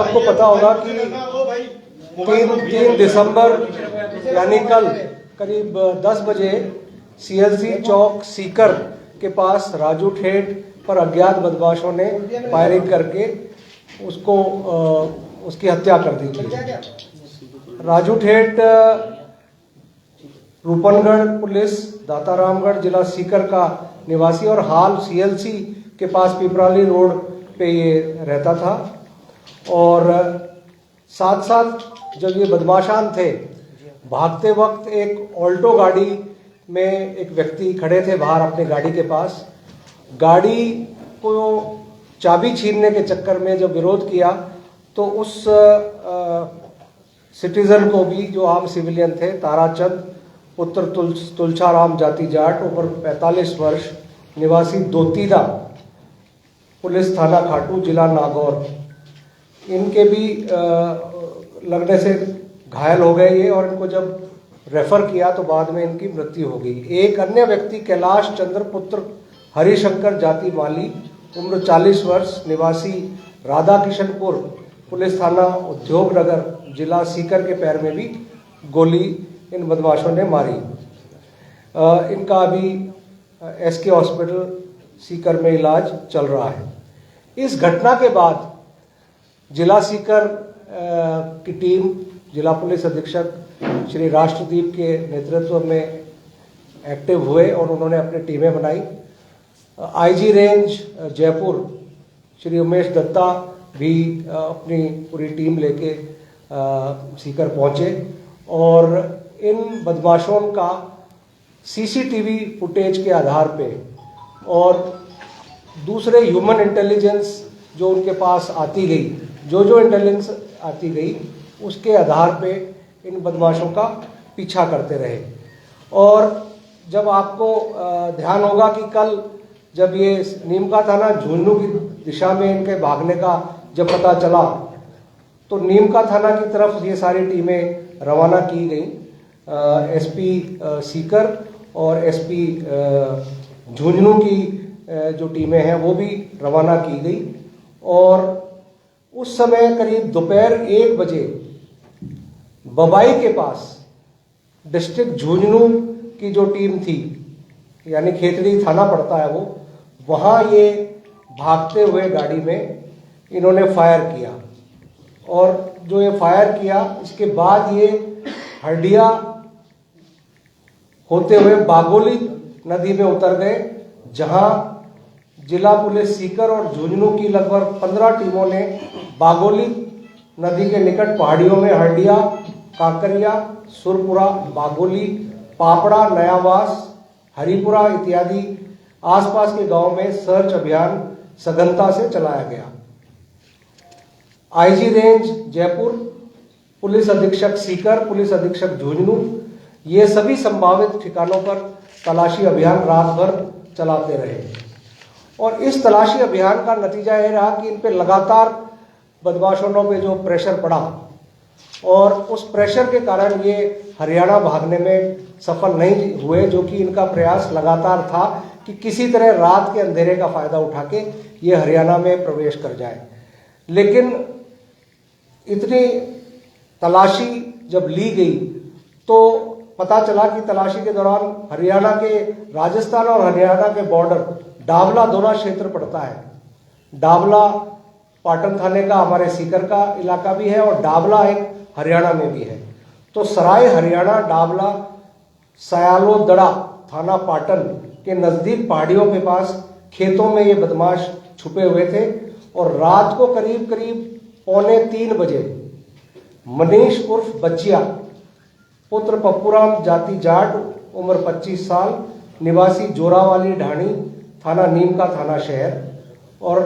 आपको पता होगा कि 3 दिसंबर यानी कल करीब 10 बजे सीएलसी चौक सीकर के पास राजू ठेठ पर अज्ञात बदमाशों ने फायरिंग करके उसकी हत्या कर दी थी। राजू ठेठ रूपनगढ़ पुलिस दातारामगढ़ जिला सीकर का निवासी और हाल सीएलसी के पास पिपराली रोड पे ये रहता था। और साथ साथ जब ये बदमाशान थे, भागते वक्त एक ऑल्टो गाड़ी में एक व्यक्ति खड़े थे बाहर अपने गाड़ी के पास। गाड़ी को चाबी छीनने के चक्कर में जब विरोध किया तो उस सिटीजन को भी, जो आम सिविलियन थे, ताराचंद पुत्र तुलछाराम जाति जाट, उम्र 45 वर्ष, निवासी दोतीदा, पुलिस थाना खाटू, जिला नागौर, इनके भी लगने से घायल हो गए ये, और इनको जब रेफर किया तो बाद में इनकी मृत्यु हो गई। एक अन्य व्यक्ति कैलाश चंद्र पुत्र हरिशंकर जाति माली, उम्र 40 वर्ष, निवासी राधा किशनपुर, पुलिस थाना उद्योग नगर, जिला सीकर के पैर में भी गोली इन बदमाशों ने मारी। इनका अभी एसके हॉस्पिटल सीकर में इलाज चल रहा है। इस घटना के बाद जिला सीकर की टीम, जिला पुलिस अधीक्षक श्री राष्ट्रदीप के नेतृत्व में एक्टिव हुए और उन्होंने अपनी टीमें बनाई। आईजी रेंज जयपुर श्री उमेश दत्ता भी अपनी पूरी टीम लेके सीकर पहुंचे और इन बदमाशों का सीसीटीवी फुटेज के आधार पे और दूसरे ह्यूमन इंटेलिजेंस जो उनके पास आती गई, जो इंटेलिजेंस आती गई, उसके आधार पे इन बदमाशों का पीछा करते रहे। और जब आपको ध्यान होगा कि कल जब ये नीमका थाना झुंझुनू की दिशा में इनके भागने का जब पता चला तो नीमका थाना की तरफ ये सारी टीमें रवाना की गई। एसपी सीकर और एसपी झुंझुनू की जो टीमें हैं वो भी रवाना की गई। और उस समय करीब दोपहर 1 बजे बबाई के पास डिस्ट्रिक्ट झुंझुनू की जो टीम थी, यानी खेतड़ी थाना पड़ता है वो, वहाँ ये भागते हुए गाड़ी में इन्होंने फायर किया। और जो ये फायर किया, इसके बाद ये हरडिया होते हुए बागोली नदी में उतर गए, जहां जिला पुलिस सीकर और झुंझुनू की लगभग 15 टीमों ने बागोली नदी के निकट पहाड़ियों में हरडिया, काकरिया, सुरपुरा, बागोली, पापड़ा, नयावास, हरिपुरा इत्यादि आसपास के गांव में सर्च अभियान सघनता से चलाया गया। आईजी रेंज जयपुर, पुलिस अधीक्षक सीकर, पुलिस अधीक्षक झुंझुनू, ये सभी संभावित ठिकानों पर तलाशी अभियान रात भर चलाते रहे। और इस तलाशी अभियान का नतीजा ये रहा कि इन पे लगातार बदमाशों पे जो प्रेशर पड़ा और उस प्रेशर के कारण ये हरियाणा भागने में सफल नहीं हुए, जो कि इनका प्रयास लगातार था कि किसी तरह रात के अंधेरे का फायदा उठा के ये हरियाणा में प्रवेश कर जाए। लेकिन इतनी तलाशी जब ली गई तो पता चला कि तलाशी के दौरान हरियाणा के, राजस्थान और हरियाणा के बॉर्डर डाबला दोना क्षेत्र पड़ता है। डाबला पाटन थाने का, हमारे सीकर का इलाका भी है और डाबला एक हरियाणा में भी है। तो सराय हरियाणा डाबला सयालो दड़ा थाना पाटन के नजदीक पहाड़ियों के पास खेतों में ये बदमाश छुपे हुए थे। और रात को करीब 2:45 बजे मनीष उर्फ बच्चिया, पुत्र पप्पूराम जाति जाट, उम्र 25 साल, निवासी जोरावाली ढाणी, थाना नीमका थाना शहर, और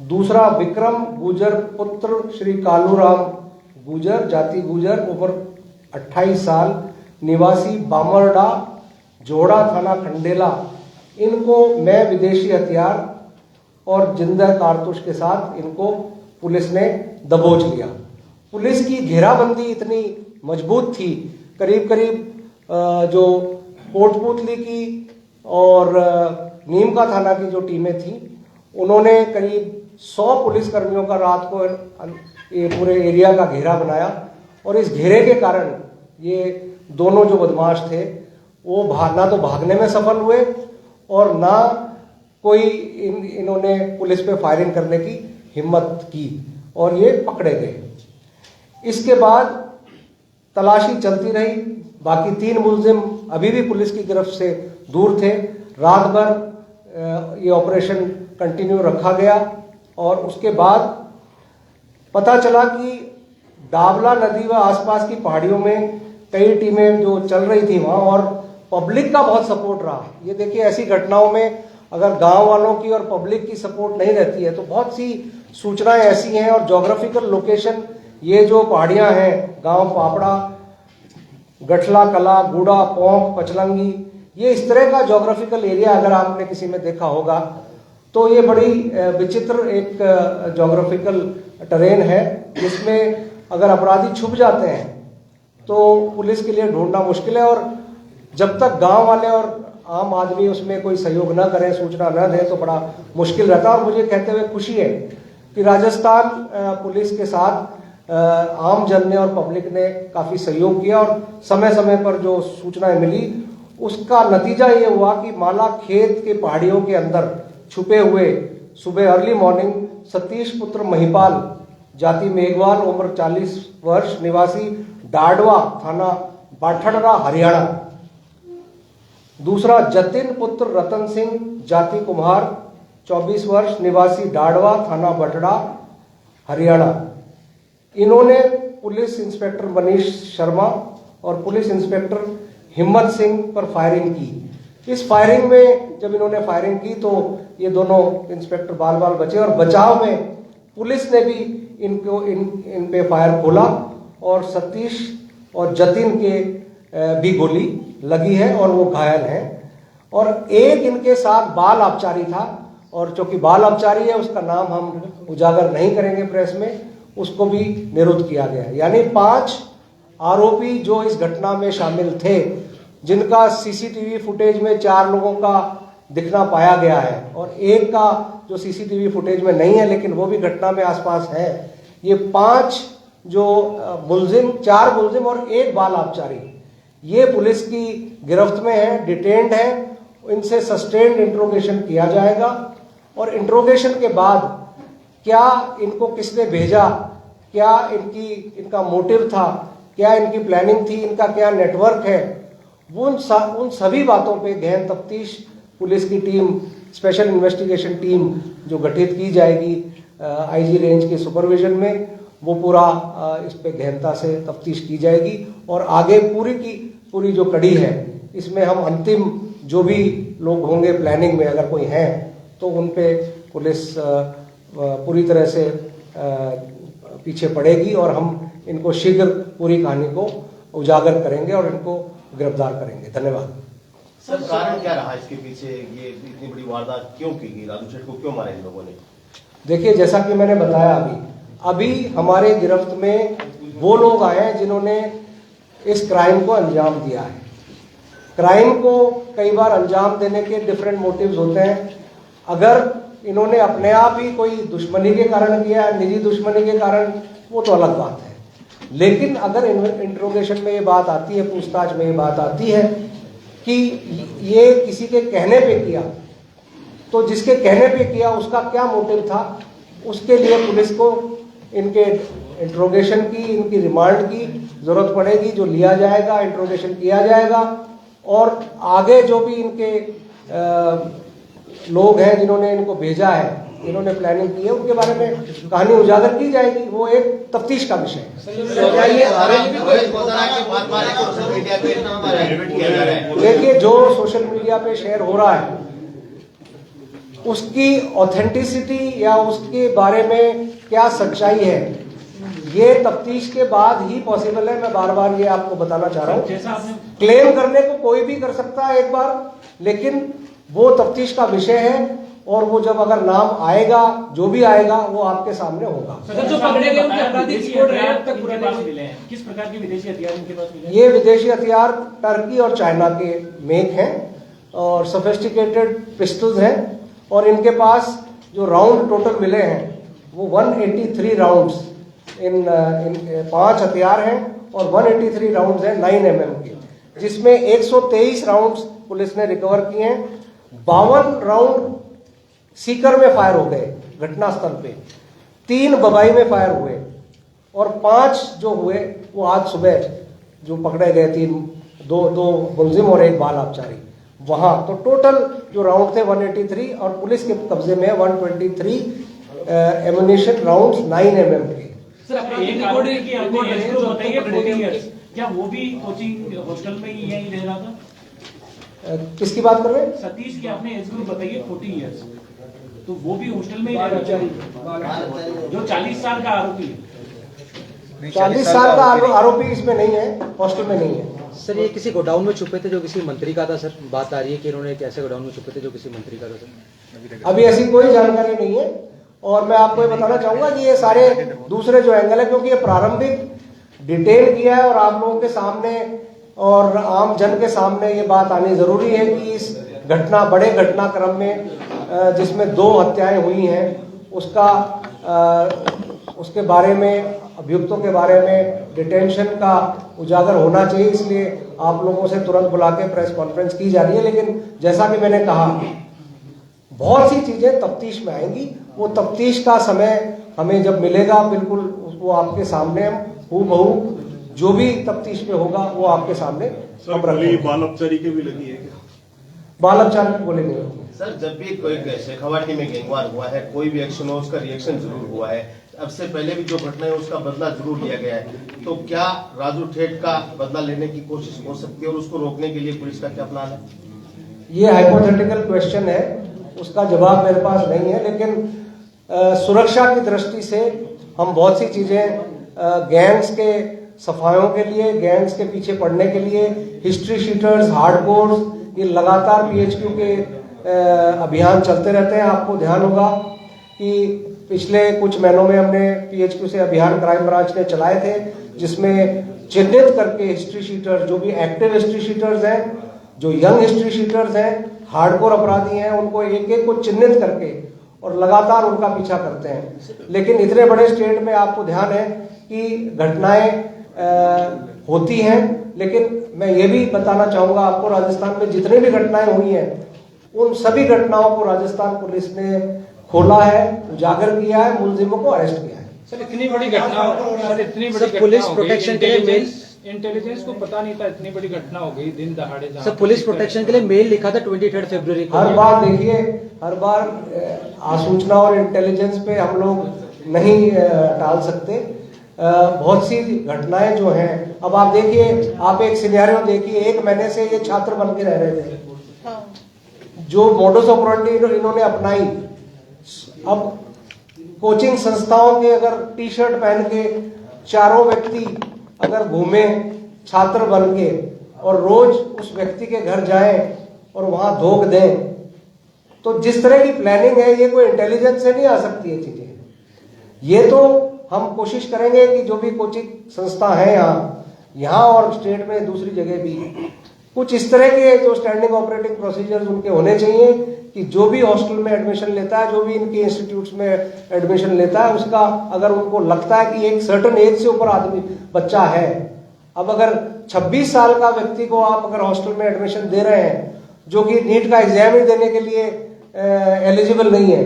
दूसरा विक्रम गुजर पुत्र श्री कालूराम गुजर जाति गुजर, उम्र 28 साल, निवासी बामरडा जोड़ा, थाना खंडेला, इनको मैं विदेशी हथियार और जिंदा कारतूस के साथ इनको पुलिस ने दबोच लिया। पुलिस की घेराबंदी इतनी मजबूत थी, करीब जो कोटपुतली की और नीमका थाना की जो टीमें थी, उन्होंने करीब 100 पुलिसकर्मियों का रात को ये पूरे एरिया का घेरा बनाया और इस घेरे के कारण ये दोनों जो बदमाश थे वो ना तो भागने में सफल हुए और ना कोई इन्होंने पुलिस पे फायरिंग करने की हिम्मत की और ये पकड़े गए। इसके बाद तलाशी चलती रही। बाकी 3 मुलजिम अभी भी पुलिस की गिरफ्त से दूर थे। रात भर ये ऑपरेशन कंटिन्यू रखा गया और उसके बाद पता चला कि दावला नदी व आसपास की पहाड़ियों में कई टीमें जो चल रही थी वहाँ और पब्लिक का बहुत सपोर्ट रहा। ये देखिए, ऐसी घटनाओं में अगर गांव वालों की और पब्लिक की सपोर्ट नहीं रहती है तो बहुत सी सूचनाएं ऐसी हैं। और ज्योग्राफिकल लोकेशन, ये जो पहाड़ियां हैं, गांव पापड़ा, गठला कला, गुड़ा, पोंक, पचलंगी, ये इस तरह का ज्योग्राफिकल एरिया अगर आपने किसी में देखा होगा तो ये बड़ी विचित्र एक ज्योग्राफिकल टेरेन है जिसमें अगर अपराधी छुप जाते हैं तो पुलिस के लिए ढूंढना मुश्किल है। और जब तक गांव वाले और आम आदमी उसमें कोई सहयोग न करें, सूचना न दें तो बड़ा मुश्किल रहता है। और मुझे कहते हुए खुशी है कि राजस्थान पुलिस के साथ आम जन ने और पब्लिक ने काफ़ी सहयोग किया और समय समय पर जो सूचनाएं मिली उसका नतीजा ये हुआ कि माला खेत के पहाड़ियों के अंदर छुपे हुए सुबह अर्ली मॉर्निंग सतीश पुत्र महिपाल, जाति मेघवाल, उम्र 40 वर्ष, निवासी डाडवा, थाना बाठड़रा, हरियाणा। दूसरा जतिन पुत्र रतन सिंह, जाति कुम्हार, 24 वर्ष, निवासी डाडवा, थाना बटड़ा, हरियाणा। इन्होंने पुलिस इंस्पेक्टर मनीष शर्मा और पुलिस इंस्पेक्टर हिम्मत सिंह पर फायरिंग की। इस फायरिंग में जब इन्होंने फायरिंग की तो ये दोनों इंस्पेक्टर बाल बाल बचे और बचाव में पुलिस ने भी इन पे फायर खोला और सतीश और जतिन के भी गोली लगी है और वो घायल हैं। और एक इनके साथ बाल आबकारी था और जो कि बाल आबकारी है उसका नाम हम उजागर नहीं करेंगे प्रेस में, उसको भी निरुद्ध किया गया। यानी 5 आरोपी जो इस घटना में शामिल थे, जिनका सीसीटीवी फुटेज में 4 लोगों का दिखना पाया गया है और एक का जो सीसीटीवी फुटेज में नहीं है लेकिन वो भी घटना में आसपास है। ये 5 जो मुलजिम, 4 मुलजिम और 1 बाल आबकारी, ये पुलिस की गिरफ्त में है, डिटेन्ड है। इनसे सस्टेन्ड इंट्रोगेशन किया जाएगा और इंट्रोगेशन के बाद क्या इनको किसने भेजा, क्या इनका मोटिव था, क्या इनकी प्लानिंग थी, इनका क्या नेटवर्क है, उन सभी बातों पे गहन तफ्तीश पुलिस की टीम, स्पेशल इन्वेस्टिगेशन टीम जो गठित की जाएगी आईजी रेंज के सुपरविजन में, वो पूरा इस पे गहनता से तफ्तीश की जाएगी। और आगे पूरी की पूरी जो कड़ी है इसमें हम अंतिम जो भी लोग होंगे प्लानिंग में अगर कोई हैं तो उन पे पुलिस पूरी तरह से पीछे पड़ेगी और हम इनको शीघ्र पूरी कहानी को उजागर करेंगे और इनको गिरफ्तार करेंगे। धन्यवाद। सर, कारण क्या रहा इसके पीछे? ये इतनी बड़ी वारदात क्यों की गई? राजू सेठ को क्यों मारा इन लोगों ने? देखिए, जैसा कि मैंने बताया अभी हमारे गिरफ्त में वो लोग आए हैं जिन्होंने इस क्राइम को अंजाम दिया है। क्राइम को कई बार अंजाम देने के डिफरेंट मोटिव्स होते हैं। अगर इन्होंने अपने आप ही कोई दुश्मनी के कारण किया, निजी दुश्मनी के कारण, वो तो अलग बात है। लेकिन अगर इंट्रोगेशन में ये बात आती है, पूछताछ में ये बात आती है कि ये किसी के कहने पे किया, तो जिसके कहने पे किया उसका क्या मोटिव था, उसके लिए पुलिस को इनके इंट्रोगेशन की, इनकी रिमांड की जरूरत पड़ेगी, जो लिया जाएगा, इंट्रोगेशन किया जाएगा और आगे जो भी इनके लोग हैं जिन्होंने इनको भेजा है, इन्होंने प्लानिंग की है, उनके बारे में कहानी उजागर की जाएगी। वो एक तफ्तीश का विषय है। देखिए, जो सोशल मीडिया पे शेयर हो रहा है उसकी ऑथेंटिसिटी या उसके बारे में क्या सच्चाई है, ये तफ्तीश के बाद ही पॉसिबल है। मैं बार बार ये आपको बताना चाह रहा हूँ। क्लेम करने को कोई भी कर सकता है एक बार, लेकिन वो तफ्तीश का विषय है और वो जब अगर नाम आएगा, जो भी आएगा, वो आपके सामने होगा। जो पकड़े गए उनके आपराधिक रिकॉर्ड रहे अब तक पुराने मिले हैं, किस प्रकार के विदेशी हथियार इनके पास मिले? ये विदेशी हथियार टर्की और चाइना के मेक हैं और सोफिस्टिकेटेड पिस्टल्स हैं और इनके पास जो राउंड टोटल मिले हैं वो 183 राउंड्स इन 5 हथियार हैं और 183 राउंड्स हैं 9 mm के, जिसमें 123 राउंड्स पुलिस ने रिकवर किए हैं। 52 राउंड सीकर में फायर हो गए घटनास्थल पे, 3 बबाई में फायर हुए और 5 जो हुए वो आज सुबह जो पकड़े गए, 2 मुलजिम और 1 बाल आबकारी वहां। तो टोटल जो राउंड थे 183 और पुलिस के कब्जे में 123 एमुनेशन राउंड्स 9 mm के। सर आपने एक आरोपी की आपने एज ग्रुप बताइए 40 इयर्स, क्या वो भी कोचिंग हॉस्टल में ही यहीं रह रहा था? किसकी बात कर रहे हैं? सतीश की आपने एज ग्रुप बताइए 40 इयर्स, तो वो भी हॉस्टल में ही रह रहा था जो 40 साल का आरोपी है। 40 साल का आरोपी इसमें नहीं है, हॉस्टल में नहीं है। सर ये किसी गोडाउन में छुपे थे जो किसी मंत्री का था सर, बात आ रही है कि इन्होंने एक ऐसे गोडाउन में छुपे थे जो किसी मंत्री का था सर। अभी ऐसी कोई जानकारी नहीं है और मैं आपको ये बताना चाहूंगा कि ये सारे दूसरे जो एंगल है, क्योंकि ये प्रारंभिक डिटेल किया है और आप लोगों के सामने और आम जन के सामने ये बात आनी जरूरी है कि इस बड़े घटनाक्रम में जिसमें 2 हत्याएं हुई हैं उसके बारे में, अभियुक्तों के बारे में डिटेंशन का उजागर होना चाहिए। इसलिए आप लोगों से तुरंत बुला के प्रेस कॉन्फ्रेंस की जा रही है। लेकिन जैसा कि मैंने कहा, बहुत सी चीजें तफ्तीश में आएंगी, वो तफ्तीश का समय हमें जब मिलेगा बिल्कुल वो आपके सामने हूबहू जो भी तफ्तीश में होगा वो आपके सामने हम रखेंगे। बाल अपचारी के भी लगी है क्या? बाल अपचार की गोली नहीं होगी सर। जब भी कोई शेखावाटी में गैंगवार हुआ है, कोई भी एक्शन हो उसका रिएक्शन जरूर हुआ है। अब से पहले भी जो घटना है उसका बदला जरूर लिया गया है, तो क्या राजू ठेठ का बदला लेने की कोशिश हो सकती है और उसको रोकने के लिए पुलिस का क्या प्लान है? ये हाइपोथेटिकल क्वेश्चन है, उसका जवाब मेरे पास नहीं है। लेकिन सुरक्षा की दृष्टि से हम बहुत सी चीजें गैंग्स के सफायों के लिए, गैंग्स के पीछे पड़ने के लिए, हिस्ट्री शीटर्स, हार्डकोर्स, ये लगातार पीएचक्यू के अभियान चलते रहते हैं। आपको ध्यान होगा कि पिछले कुछ महीनों में हमने पीएचक्यू से अभियान क्राइम ब्रांच ने चलाए थे, जिसमें चिन्हित करके हिस्ट्री शीटर्स, जो भी एक्टिव हिस्ट्री शीटर्स हैं, जो यंग हिस्ट्री शीटर्स हैं, हार्डकोर अपराधी हैं, उनको एक एक को चिन्हित करके और लगातार उनका पीछा करते हैं। लेकिन इतने बड़े स्टेट में आपको ध्यान है कि घटनाएं होती हैं, लेकिन मैं ये भी बताना चाहूंगा आपको, राजस्थान में जितनी भी घटनाएं हुई हैं उन सभी घटनाओं को राजस्थान पुलिस ने खोला है, उजागर किया है, मुलजिमों को अरेस्ट किया है। सर इतनी बड़ी घटना, सर इतनी बड़ी घटना पुलिस हो गई, प्रोटेक्शन के लिए मेल, इंटेलिजेंस को पता नहीं था इतनी बड़ी घटना हो गई दिन दहाड़े। सर पुलिस प्रोटेक्शन के लिए मेल लिखा था 23 फरवरी को। हर बार देखिए, हर बार आसूचना और इंटेलिजेंस पे हम लोग नहीं टाल सकते। बहुत सी घटनाएं जो हैं, अब आप देखिए, आप एक सिनेरियो देखिए, 1 महीने से ये छात्र बन के रह रहे थे, जो मोडस ऑपरेंडी इन्होंने अपनाई। अब कोचिंग संस्थाओं के अगर टी शर्ट पहन के चारों व्यक्ति अगर घूमे छात्र बन के और रोज उस व्यक्ति के घर जाएं और वहां धोख दें, तो जिस तरह की प्लानिंग है, ये कोई इंटेलिजेंस से नहीं आ सकती है चीजें। ये तो हम कोशिश करेंगे कि जो भी कोचिंग संस्था है यहाँ और स्टेट में दूसरी जगह भी कुछ इस तरह के जो स्टैंडिंग ऑपरेटिंग प्रोसीजर्स उनके होने चाहिए कि जो भी हॉस्टल में एडमिशन लेता है, जो भी इनके इंस्टीट्यूट्स में एडमिशन लेता है, उसका अगर उनको लगता है कि एक सर्टेन एज से ऊपर आदमी बच्चा है, अब अगर 26 साल का व्यक्ति को आप अगर हॉस्टल में एडमिशन दे रहे हैं जो कि नीट का एग्जाम ही देने के लिए एलिजिबल नहीं है,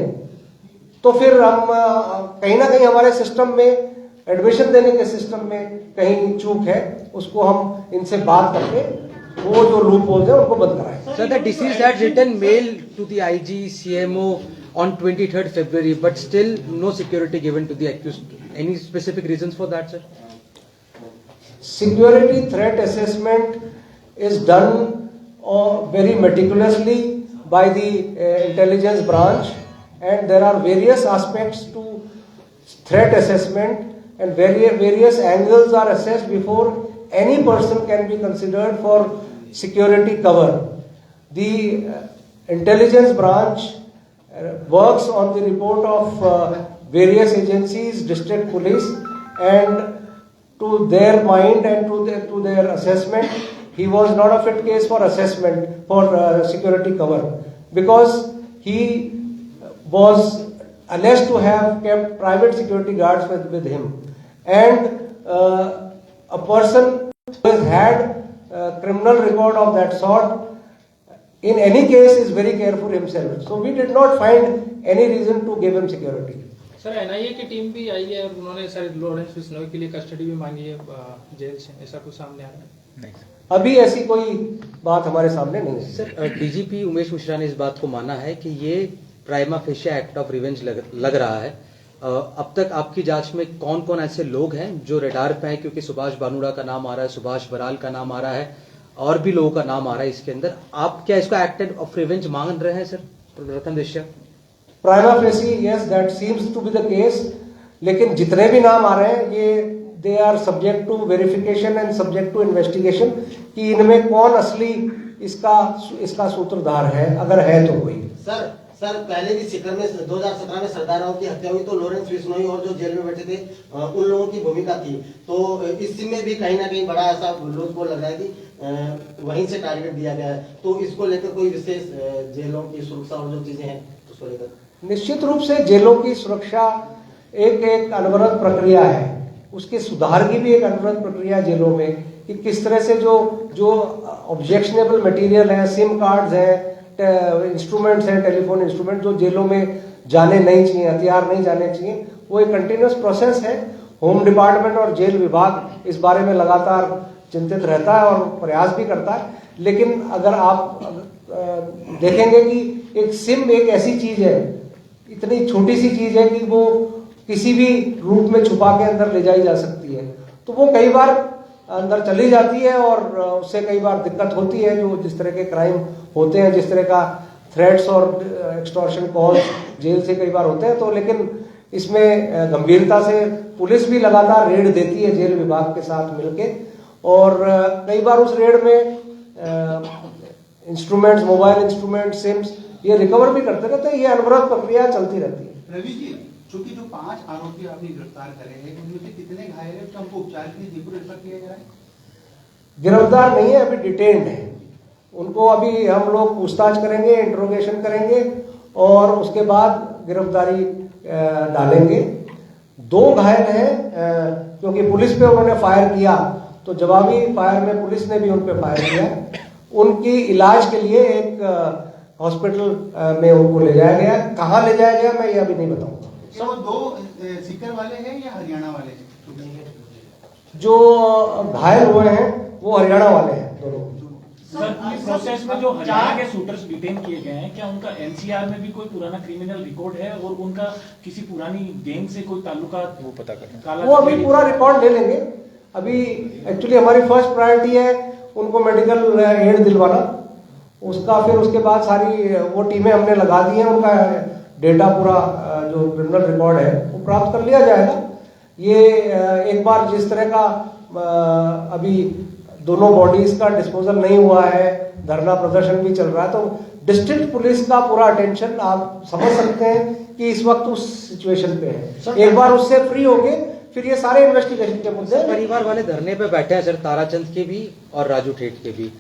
तो फिर हम कहीं ना कहीं हमारे सिस्टम में, एडमिशन देने के सिस्टम में कहीं चूक है। उसको हम इनसे बात करके वो जो लूप होल्स है उनको बंद कराएं। Sir, the deceased had written mail to the IG, CMO on 23rd February, but still no security given to the accused. Any specific reasons for that, sir? Security threat assessment is done very meticulously by the intelligence branch, and there are various aspects to threat assessment, and various angles are assessed before any person can be considered for security cover. The intelligence branch works on the report of various agencies, district police, and to their mind and to their assessment, he was not a fit case for assessment for security cover, because he was alleged to have kept private security guards with him, and a person who has had a criminal record of that sort in any case is very careful himself. So we did not find any reason to give him security. Sir NIA की team भी आई है और उन्होंने sir Lawrence Bishnoi के लिए custody भी मांगी है जेल से, ऐसा कुछ सामने आ रहा है? नहीं अभी ऐसी कोई बात हमारे सामने नहीं है. सर डीजीपी उमेश मिश्रा ने इस बात को माना है कि ये prima fascia act of revenge लग रहा है. अब तक आपकी जांच में कौन कौन ऐसे लोग हैं जो रडार पे हैं, क्योंकि सुभाष बानुड़ा का नाम आ रहा है, सुभाष बराल का नाम आ रहा है, और भी लोगों का नाम आ रहा है इसके अंदर. आप क्या इसको एक्ट ऑफ रिवेंज मांग रहे हैं सर प्रथम दृष्टया? Prima facie yes that seems to be the case, लेकिन जितने भी नाम आ रहे हैं ये they are subject to verification and subject to investigation कि इनमें कौन असली इसका सूत्रधार है, अगर है तो कोई. सर पहले भी सीकर में 2017 में सरदारों की हत्या हुई तो लॉरेंस बिश्नोई और जो जेल में बैठे थे उन लोगों की भूमिका थी. तो इसमें भी कहीं ना कहीं बड़ा ऐसा लोग को लग रहा है कि वहीं से टारगेट दिया गया है. तो इसको लेकर कोई विशेष जेलों की सुरक्षा और जो चीजें हैं उसको लेकर? निश्चित रूप से जेलों की सुरक्षा एक अनवरत प्रक्रिया है. उसके सुधार की भी एक अनवरत प्रक्रिया है जेलों में कि किस तरह से जो ऑब्जेक्शनेबल मटेरियल है, सिम कार्ड्स हैं, इंस्ट्रूमेंट्स हैं, टेलीफोन इंस्ट्रूमेंट जो जेलों में जाने नहीं चाहिए, हथियार नहीं जाने चाहिए, वो एक कंटिन्यूअस प्रोसेस है. होम डिपार्टमेंट और जेल विभाग इस बारे में लगातार चिंतित रहता है और प्रयास भी करता है. लेकिन अगर आप देखेंगे कि एक सिम एक ऐसी चीज है, इतनी छोटी सी चीज है कि वो किसी भी रूप में छुपा के अंदर ले जाई जा सकती है. तो वो कई बार अंदर चली जाती है और उससे कई बार दिक्कत होती है. जो जिस तरह के क्राइम होते हैं, जिस तरह का थ्रेट्स और एक्सटॉर्शन कॉल्स जेल से कई बार होते हैं, तो लेकिन इसमें गंभीरता से पुलिस भी लगातार रेड देती है जेल विभाग के साथ मिलके, और कई बार उस रेड में इंस्ट्रूमेंट्स, मोबाइल इंस्ट्रूमेंट, सिम्स ये रिकवर भी करते रहते हैं. ये अनवरत प्रक्रिया चलती रहती है. रवि जी, चूंकि जो 5 आरोपी आपने गिरफ्तार करे हैं उनमें से कितने घायल हैं, तो हमको उपचार के लिए जयपुर रेफर किया जा रहा है? गिरफ्तार नहीं है, अभी डिटेन्ड है. उनको अभी हम लोग पूछताछ करेंगे, इंट्रोगेशन करेंगे और उसके बाद गिरफ्तारी डालेंगे. 2 घायल हैं क्योंकि पुलिस पे उन्होंने फायर किया, तो जवाबी फायर में पुलिस ने भी उन पे फायर किया. उनकी इलाज के लिए एक हॉस्पिटल में उनको ले जाया गया. कहाँ ले जाया गया मैं ये अभी नहीं बताऊंगा. क्या वो 2 सीकर वाले हैं या हरियाणा वाले हैं? जो घायल हुए हैं वो हरियाणा वाले हैं दोनों. सर इस प्रोसेस में जो हरियाणा के शूटर्स डिटेन किए गए हैं, क्या उनका एनसीआर में भी कोई पुराना क्रिमिनल रिकॉर्ड है और उनका किसी पुरानी गैंग से कोई ताल्लुकात वो पता करना? वो अभी पूरा रिकॉर्ड ले लेंगे. अभी एक्चुअली हमारी फर्स्ट प्रायोरिटी है उनको मेडिकल एड दिलवाना. उसका फिर उसके बाद सारी वो टीमें हमने लगा दी हैं. उनका डेटा पूरा जो क्रिमिनल रिकॉर्ड है वो प्राप्त कर लिया जाएगा. ये एक बार जिस तरह का अभी दोनों बॉडीज का डिस्पोजल नहीं हुआ है, धरना प्रदर्शन भी चल रहा है, तो डिस्ट्रिक्ट पुलिस का पूरा अटेंशन आप समझ सकते हैं कि इस वक्त उस सिचुएशन पे है. एक बार उससे फ्री हो गए फिर ये सारे इन्वेस्टिगेशन के मुद्दे. परिवार वाले धरने पे बैठे हैं सर, ताराचंद के भी और राजू ठेठ के भी.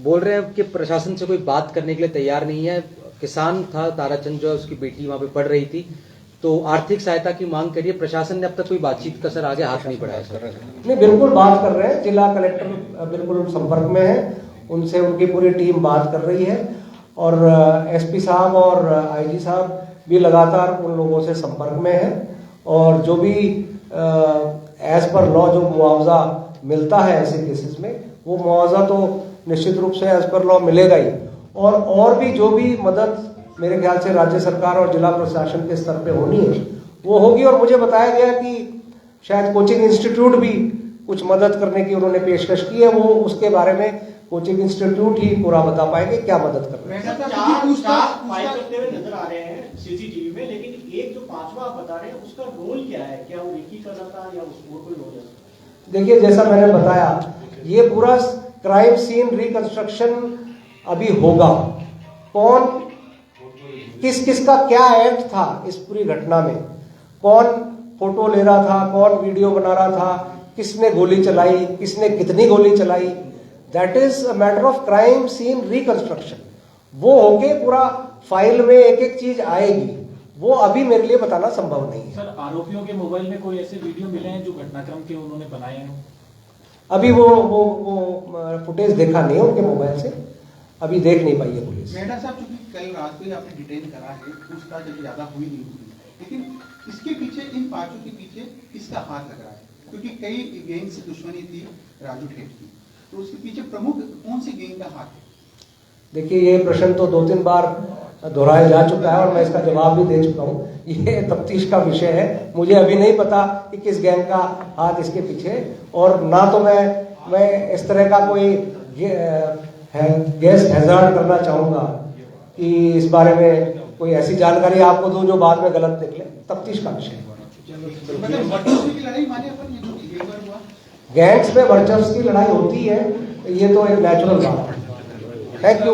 बोल रहे हैं कि प्रशासन से कोई बात करने के लिए तैयार नहीं है. किसान था ताराचंद, जो उसकी बेटी वहां पे पढ़ रही थी, तो आर्थिक सहायता की मांग करिए. प्रशासन ने अब तक कोई बातचीत का सर आगे हाथ नहीं बढ़ाया सर. नहीं, बिल्कुल बात कर रहे हैं. जिला कलेक्टर बिल्कुल संपर्क में है, उनसे उनकी पूरी टीम बात कर रही है और एसपी साहब और आईजी साहब भी लगातार उन लोगों से संपर्क में है. और जो भी एज पर लॉ जो मुआवजा मिलता है ऐसे केसेस में, वो मुआवजा तो निश्चित रूप से एज पर लॉ मिलेगा ही. और भी जो भी मदद मेरे ख्याल से राज्य सरकार और जिला प्रशासन के स्तर पे होनी है वो होगी. और मुझे बताया गया कि शायद कोचिंग इंस्टीट्यूट भी कुछ मदद करने की उन्होंने पेशकश की है. वो उसके बारे में कोचिंग इंस्टीट्यूट ही पूरा बता पाएंगे क्या मदद कर रहे हैं. फाइल करते हुए नजर आ रहे हैं सीसीटीवी में, लेकिन एक जो 5वां आप बता रहे हैं उसका रोल क्या है? क्या वो एक ही कर रहा था या उसको कोई रोल है? देखिए, जैसा मैंने बताया, ये पूरा क्राइम सीन रिकंस्ट्रक्शन अभी होगा. कौन किस किस का क्या एक्ट था इस पूरी घटना में, कौन फोटो ले रहा था, कौन वीडियो बना रहा था, किसने गोली चलाई, किसने कितनी गोली चलाई, that is a matter of crime scene reconstruction. वो होके पूरा फाइल में एक एक चीज आएगी, वो अभी मेरे लिए बताना संभव नहीं है। सर, आरोपियों के मोबाइल में कोई ऐसे वीडियो मिले हैं जो घटनाक्रम के उन्होंने बनाए हैं? अभी वो फुटेज देखा नहीं है उनके मोबाइल से, अभी देख नहीं पाई है पुलिस। मेहता साहब, चूंकि कल रात को ही आपने डिटेन करा है, पूछताछ जब ज्यादा हुई नहीं हुई, लेकिन इसके पीछे, इन पांचों के पीछे किसका हाथ लग रहा है? क्योंकि कई गैंग से दुश्मनी थी राजू ठेठ की, तो उसके पीछे प्रमुख कौन सी गैंग का हाथ है? देखिए, ये प्रश्न तो 2-3 बार दोहराया जा चुका है और मैं इसका जवाब भी दे चुका हूँ। ये तफ्तीश का विषय है, मुझे अभी नहीं पता कि किस गैंग का हाथ इसके पीछे, और ना तो मैं इस तरह का कोई गैस हैजार्ड करना चाहूँगा कि इस बारे में कोई ऐसी जानकारी आपको दूं जो बाद में गलत निकले। तफ्तीश का विषय है। मतलब वर्चस्व की लड़ाई माने अपन, ये जो गैंग हुआ, गैंग्स में वर्चस्व की लड़ाई होती है, ये तो एक नेचुरल बात है। Thank you.